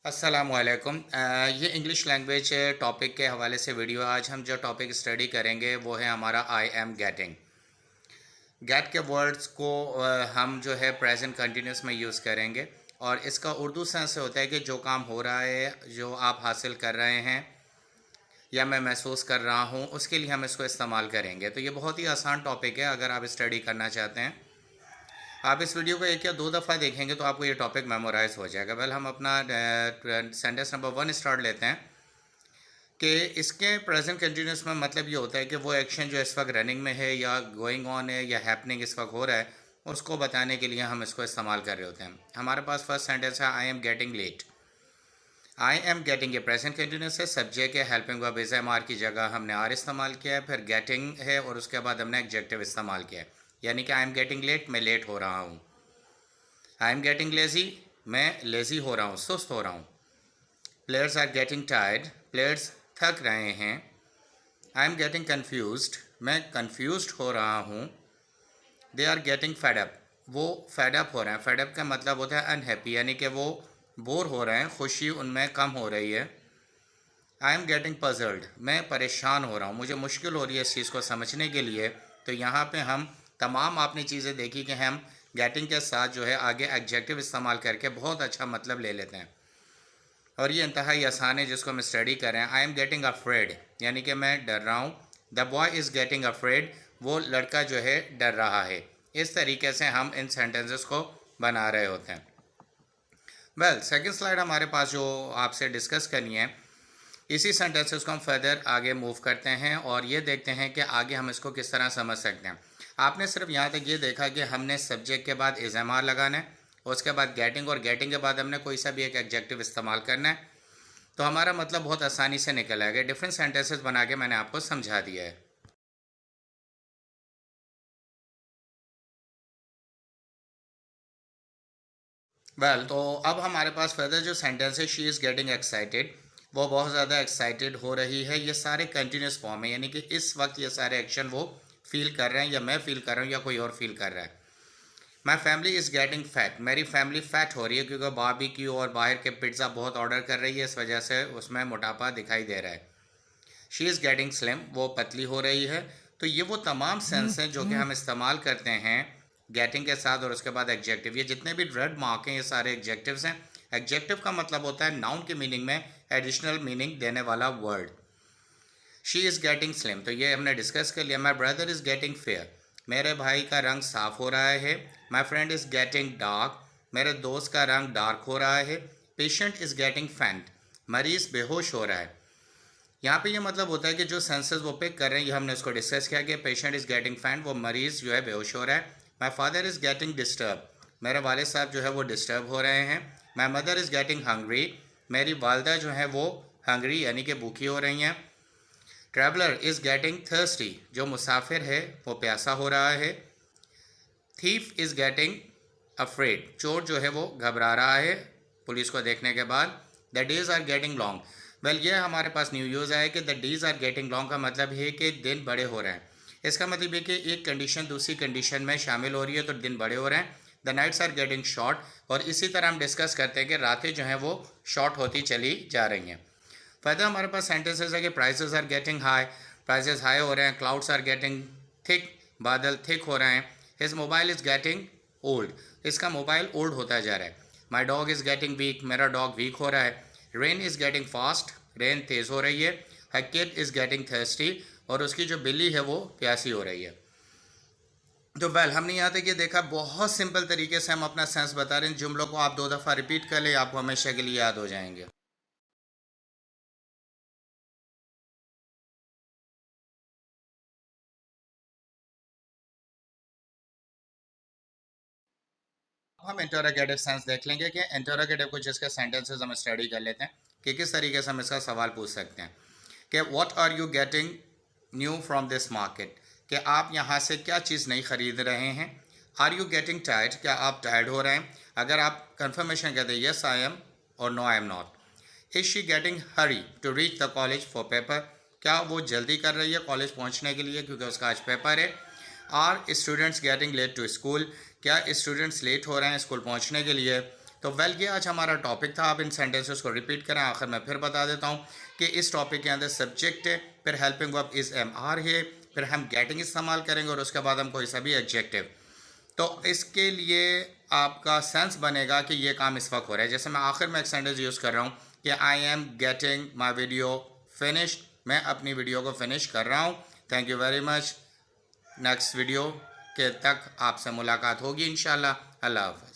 अस्सलामुअलैकुम। ये English language topic के हवाले से वीडियो। आज हम जो टॉपिक स्टडी करेंगे वो है हमारा आई एम गेटिंग। गेट के वर्ड्स को हम जो है प्रेजेंट कंटिन्यूस में यूज़ करेंगे और इसका उर्दू सेंस से होता है कि जो काम हो रहा है, जो आप हासिल कर रहे हैं या मैं महसूस कर रहा हूँ, उसके लिए हम इसको इस्तेमाल करेंगे। तो ये बहुत ही आसान टॉपिक है। अगर आप स्टडी करना चाहते हैं, आप इस वीडियो को एक या दो दफ़ा देखेंगे तो आपको ये टॉपिक मेमोराइज हो जाएगा। वेल, हम अपना सेंटेंस नंबर 1 स्टार्ट लेते हैं कि इसके प्रेजेंट कंटिन्यूस में मतलब ये होता है कि वो एक्शन जो इस वक्त रनिंग में है या गोइंग ऑन है या हैपनिंग इस वक्त हो रहा है, उसको बताने के लिए हम इसको इस्तेमाल कर रहे होते हैं। हमारे पास फर्स्ट सेंटेंस है I am getting late. I am getting ये प्रेजेंट कंटिन्यूस है, सब्जेक्ट है, helping verb is am are की जगह हमने आर इस्तेमाल किया है, फिर गेटिंग है और उसके बाद हमने एडजेक्टिव इस्तेमाल किया है, यानी कि आई एम गेटिंग लेट, मैं लेट हो रहा हूँ। आई एम गेटिंग लेज़ी, मैं लेज़ी हो रहा हूँ, सुस्त हो रहा हूँ। Players are getting tired, players थक रहे हैं। आई एम गेटिंग कन्फ्यूज्ड, मैं कन्फ्यूज्ड हो रहा हूँ। They are getting fed up, वो फेड अप हो रहे हैं। फेड अप का मतलब होता है अनहैप्पी, यानी कि वो बोर हो रहे हैं, खुशी उनमें कम हो रही है। आई एम गेटिंग पजल्ड, मैं परेशान हो रहा हूँ, मुझे मुश्किल हो रही है इस चीज़ को समझने के लिए। तो यहाँ पे हम तमाम आपने चीज़ें देखी कि हम गेटिंग के साथ जो है आगे एडजेक्टिव इस्तेमाल करके बहुत अच्छा मतलब ले लेते हैं और ये इंतहाई आसान है जिसको हम स्टडी कर रहे हैं। आई एम गेटिंग अफ्रेड, यानी कि मैं डर रहा हूँ। The boy is getting afraid, वो लड़का जो है डर रहा है। इस तरीके से हम इन सेंटेंसेस को बना रहे होते हैं। वेल, सेकंड स्लाइड हमारे पास जो आपसे डिस्कस करनी है, इसी सेंटेंसेस को हम फर्दर आगे मूव करते हैं और ये देखते हैं कि आगे हम इसको किस तरह समझ सकते हैं। आपने सिर्फ यहाँ तक ये देखा कि हमने सब्जेक्ट के बाद इज एम आर लगाना है, उसके बाद गेटिंग, और गेटिंग के बाद हमने कोई सा भी एक एडजेक्टिव इस्तेमाल करना है। तो हमारा मतलब बहुत आसानी से निकल आएगा। डिफरेंट सेंटेंसेस बना के मैंने आपको समझा दिया है। वेल, तो अब हमारे पास फर्दर जो सेंटेंस है, शी इज़ गेटिंग एक्साइटेड, वो बहुत ज़्यादा एक्साइटेड हो रही है। ये सारे कंटिन्यूस फॉर्म है, यानी कि इस वक्त ये सारे एक्शन वो फील कर रहे हैं, या मैं फील कर रहा हूँ या कोई और फील कर रहा है। My family is getting fat, मेरी फैमिली फैट हो रही है क्योंकि बारबेक्यू और बाहर के पिज़्ज़ा बहुत ऑर्डर कर रही है, इस वजह से उसमें मोटापा दिखाई दे रहा है। शी इज़ गेटिंग स्लिम, वो पतली हो रही है। तो ये वो तमाम सेंस हैं जो कि हम इस्तेमाल करते हैं गेटिंग के साथ और उसके बाद एडजेक्टिव। ये जितने भी रेड मार्क हैं ये सारे एडजेक्टिव्स हैं। एडजेक्टिव का मतलब होता है नाउन के मीनिंग में एडिशनल मीनिंग देने वाला word. She is getting slim, तो ये हमने डिस्कस कर लिया। My brother is getting fair, मेरे भाई का रंग साफ हो रहा है। My friend is getting dark, मेरे दोस्त का रंग डार्क हो रहा है। पेशेंट इज़ गेटिंग फैंट, मरीज़ बेहोश हो रहा है। यहाँ पे ये मतलब होता है कि जो सेंसेस वो पिक कर रहे हैं, ये हमने उसको डिस्कस किया कि पेशेंट इज़ गेटिंग फैंट, वो मरीज़ जो है बेहोश हो रहा है। My father is getting disturb, मेरे वालिद साहब जो है वो डिस्टर्ब हो रहे हैं। My mother is getting hungry, मेरी वालदा जो है वो हंग्री यानी कि भूखी हो रही हैं। ट्रैवलर इज़ गेटिंग थर्स्टी, जो मुसाफिर है वो प्यासा हो रहा है। थीफ इज़ गेटिंग अफ्रेड, चोर जो है वो घबरा रहा है पुलिस को देखने के बाद। The days are getting long, well ये हमारे पास न्यू यूज़ है कि the days are getting long का मतलब है कि दिन बड़े हो रहे हैं। इसका मतलब है कि एक कंडीशन दूसरी कंडीशन में शामिल हो रही है, तो दिन बड़े हो रहे हैं। The nights are getting short, और इसी तरह हम डिस्कस करते हैं कि रातें जो हैं वो शॉर्ट होती चली जा रही हैं। फर्दर हमारे पास सेंटेंसेस है कि prices are getting high, prices high हो रहे हैं। क्लाउड्स आर गेटिंग थिक, बादल थिक हो रहे हैं। His mobile is getting old, इसका मोबाइल ओल्ड होता जा रहा है। My dog is getting weak, मेरा डॉग वीक हो रहा है। Rain is getting fast, rain तेज़ हो रही है। Her kid is getting thirsty, और उसकी जो बिल्ली है वो प्यासी हो रही है। तो वेल, हमने यहाँ तक ये देखा, बहुत सिंपल तरीके से हम अपना सेंस बता रहे हैं। जुमलों को आप 2 दफ़ा रिपीट कर लें, आपको हमेशा के लिए याद हो जाएंगे। हम इंटरोगेटिव सेंस देख लेंगे कि इंटरोगेटिव को जिसके सेंटेंसेस हम स्टडी कर लेते हैं कि किस तरीके से हम इसका सवाल पूछ सकते हैं कि what are you getting new from this market, कि आप यहाँ से क्या चीज़ नहीं खरीद रहे हैं। आर यू गेटिंग टायर्ड, क्या आप टायर्ड हो रहे हैं। अगर आप कंफर्मेशन कहते हैं येस आई एम और no I am not. Is she getting hurry to reach the college for paper, क्या वो जल्दी कर रही है कॉलेज पहुँचने के लिए क्योंकि उसका आज पेपर है। Are students getting late to school, क्या स्टूडेंट्स लेट हो रहे हैं स्कूल पहुंचने के लिए। तो वेल ये आज हमारा टॉपिक था। आप इन सेंटेंसेस को रिपीट करें। आखिर में फिर बता देता हूँ कि इस टॉपिक के अंदर सब्जेक्ट है, फिर helping verb is am are है, फिर हम गेटिंग इस्तेमाल करेंगे और उसके बाद हम कोई सा भी एडजेक्टिव। तो इसके लिए आपका सेंस बनेगा कि ये काम इस वक्त हो रहा है। जैसे मैं आखिर में एक सेंटेंस यूज़ कर रहा हूँ कि I am getting my video finished, मैं अपनी वीडियो को फिनिश कर रहा हूँ। Thank you very much. Next video के तक आपसे मुलाकात होगी इंशाल्लाह। अल्लाह हाफ़िज़।